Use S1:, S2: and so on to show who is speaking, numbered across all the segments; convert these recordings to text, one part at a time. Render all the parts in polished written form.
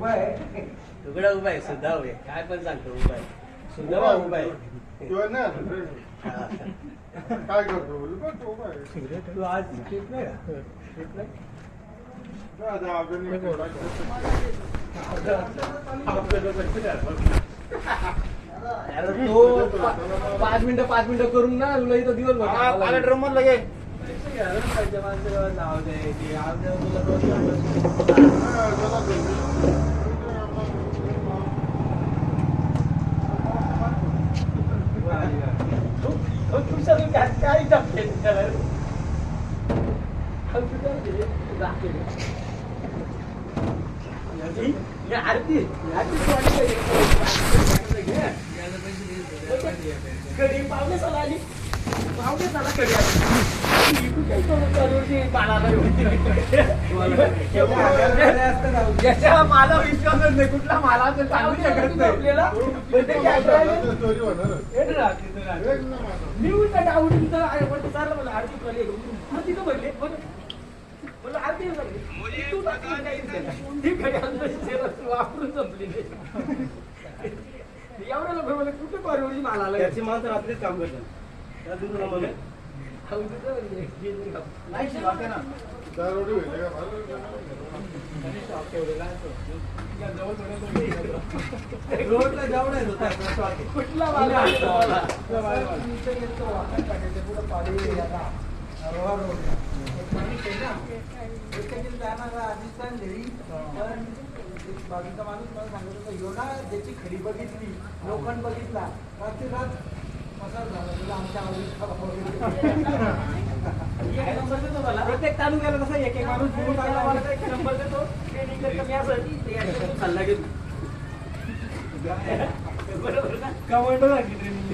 S1: उभा आहे.
S2: तुकडा उभा आहे, सुद्धा उभे काय पण सांगतो उभा आहे, सुद्धा उभा आहे.
S3: काय करतो
S1: तू आज शिकत नाही का? शिकत नाही? अरे तो 5 मिनिटं करून ना तुला इथं दिवसभर
S3: ड्रम मध्ये लगे
S1: नाव दे की आज तुला रोज काय टाकते आरती कधी पावणे साला आली पावणे साला कधी आली ज्याच्या मला विश्वासच नाही कुठला मला सांगू शकत नाही मी उलटा डाऊट विचारलं मला आरती कळले आरती का भरले मला आरती वापरून संपली एवढ्या लोक मला कुठे परवडी मला
S2: त्याची माणसं रात्रीच काम करतात त्या दिवसाला मला
S1: नाही शिकवते ना रोडला जाऊ नाही कुठला जाणारा राजस्थान घरी पण बाजूचा माणूस मला सांगत होता यो ना ज्याची खडी बघितली लोखंड बघितला रात्री रात मसाला झाला तुला आमच्या प्रत्येक तालुक्याला कसं एक एक माणूस बोलून टाकला मला एक नंबर देतो ट्रेनिंग कमी असेल सल्ला घेतो बरोबर ना कमांडो लागली ट्रेनिंग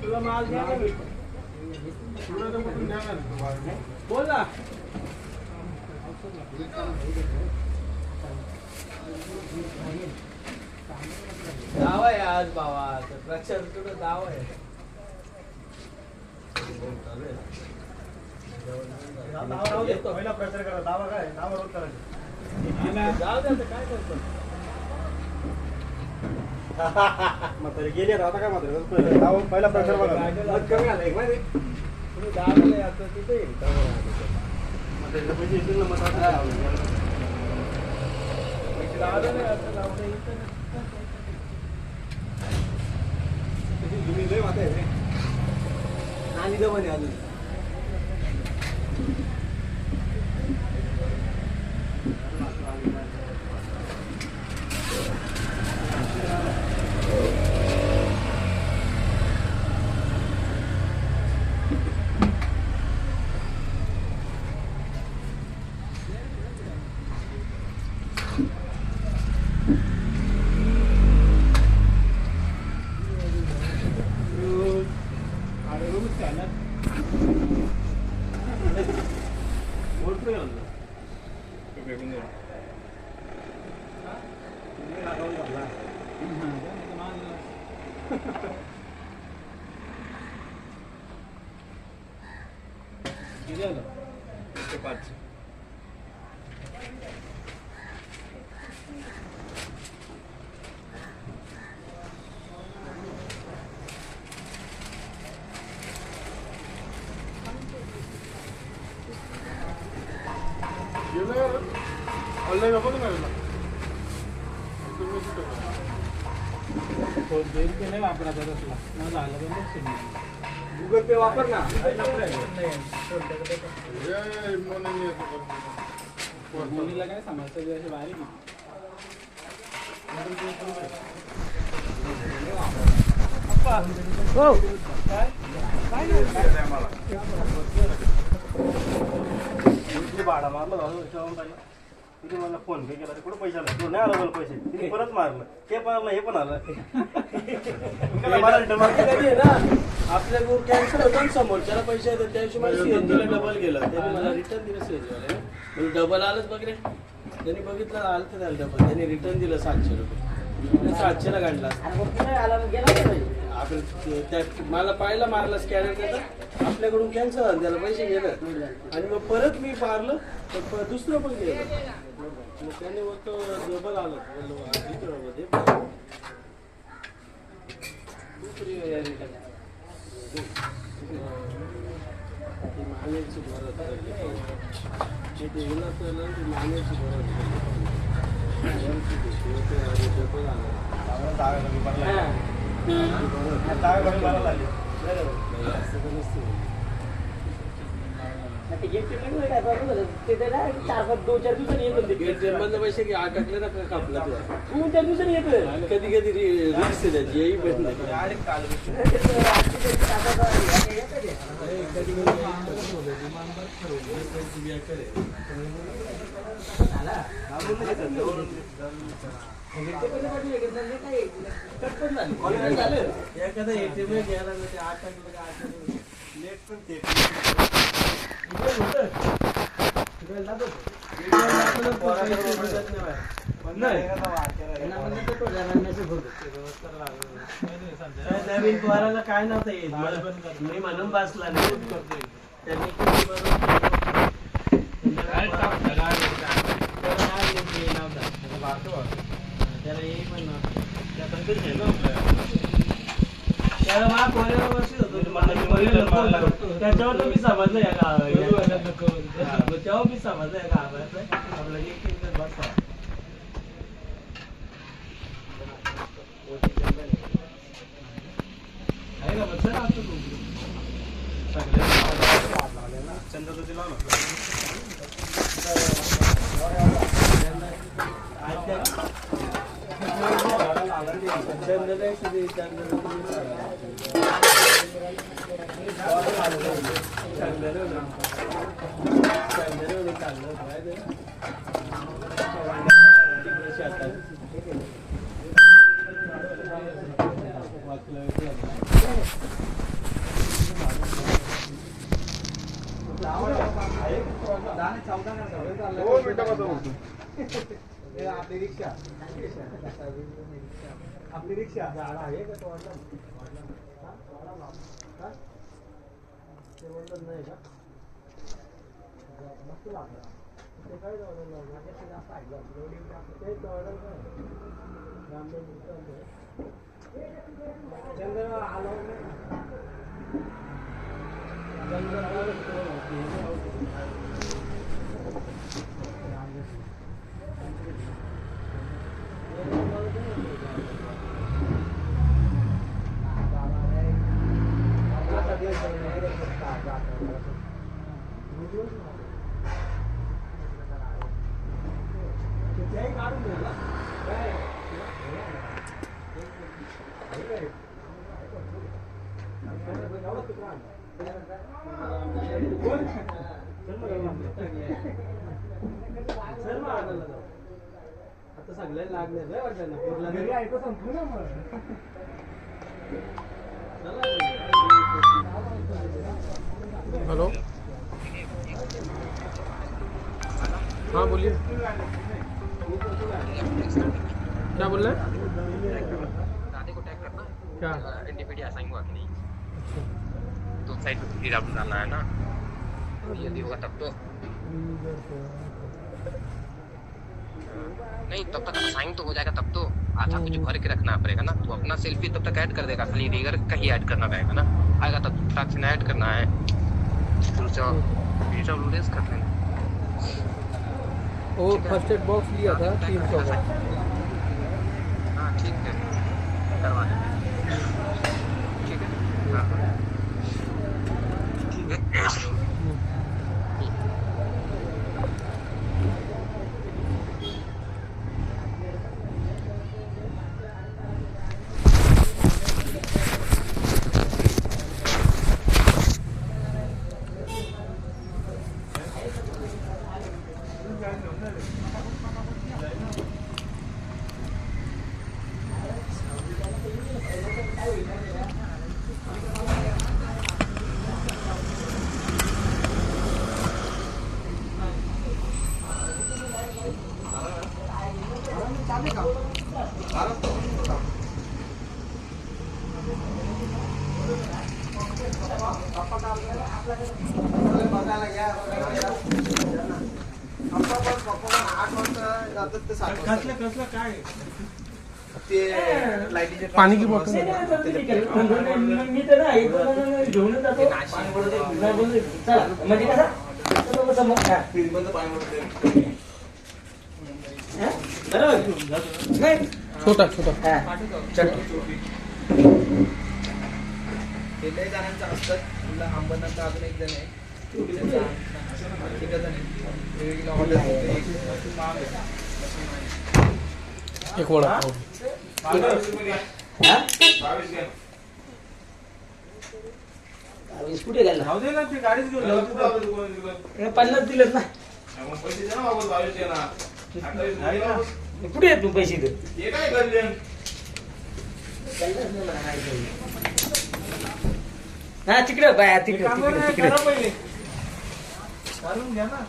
S1: तुला माल द्या ना बोल ना दावा आहे आज बाबा प्रक्षर तुझं दावा आहे
S3: पहिला प्रचार करा दावा काय दावा रोज करायचं
S1: जाऊ दे आता काय करतो
S3: म्हातारे गेले आता काय म्हातारे दावा पहिला प्रचार बघा
S1: मत कमी आलं एक माहिती तुम्ही दावाला याचं तिथे येईल
S3: म्हातारे पैसे येतील ना मत
S1: दावाला नाही आता लावलं इथं
S3: तुम्ही लय माता आहे
S1: आणि जमाने अजून नाही वापरायचा तसला मला झालं गूगल पे वापर ना मुलीला काय समजतं अशी बारीक
S3: भाडा मारलं तिथे मला फोन पे केला कुठं पैसा आला नाही आला मला पैसे तिने परत मारलं ते पण आलं हे पण आलं
S2: आपल्या कॅन्सल होतो समोरच्याला पैसे येतात त्या हिशोबाने सीएनजीला डबल गेलं त्याने मला रिटर्न दिलं सीएनजीवाले डबल आलंच बघ रे त्यांनी बघितलं आलं तर त्याला डबल त्यांनी रिटर्न दिलं 700 रुपये 700ला काढला आपण मला पाहिलं मारलं स्कॅनर त्याचा आपल्याकडून कॅन्सल झालं त्याला पैसे गेलं आणि मग परत मी मारलं तर दुसरं पण गेलं मग त्याने मग तो डबल आलं मानेची भरत मानेची पैसे अटकले ना कापला कधी कधी रिक्स त्याची येई भेट नाही एखादा एटीएम घ्यायला लेट पण ते नवीन पोराला काय नव्हतं येत मी म्हणून बसला नाही त्यांनी त्याला येई पण त्याला मला पोऱ्याला वर्षी होतो त्याच्यावर तर मी समजलं या तेव्हा मी समजलं या गावाचं आपलं एक बसता आहे का बस असतो तू
S3: चंद्रदुती लाव ना
S1: आपली रिक्षा आपली रिक्षा आहे का तो नाही का मस्त लागला ते काय चंद्र आलो आता सगळ्यांना लागणार वाटतं संपलं ना मग
S4: हेलो हाँ बोलिए क्या बोल रहे हैं क्या
S5: इंडिपेंडेंट असाइन हुआ कि नहीं तो साइड पे फिर आप डालना है ना यदि होगा तब तो नहीं तब तक असाइन तो हो जाएगा तब तो आधा कुछ भर के रखना पड़ेगा ना तो अपना सेल्फी तब तक ऐड कर देगा खाली रिगर का ही ऐड करना रहेगा ना आएगा तब फ्रैक्शन ऐड करना है रेस कर लेना
S4: वो फर्स्ट एड बॉक्स लिया था 300 का
S5: हाँ ठीक है करवा देंगे ठीक है हाँ ठीक है
S1: बघायला घ्या. आमचा पण पप्पा 8 वाजता जातात ते 7 वाजता.
S3: कसलं काय
S1: ते लाईटीचे
S4: पाणी की बॉटल
S6: मी तर ना घेऊन जातो म्हणजे कसं
S4: छोटा छोटा
S1: हे लय जणांचं असतात. तुला अंबरनाथचा अजून एक जण आहे. तिघ जण आहेत. वेगवेगळ्या ऑर्डर
S4: एक वडापाव
S6: कुठे गेला
S3: जाऊ दे ना ती गाडीच घेऊन जाऊ.
S6: 50 दिलेत ना कुठे आहेत तू पैसे हा तिकडे बाया तिकडे तिकडे
S3: करा पहिले घालून घ्या ना.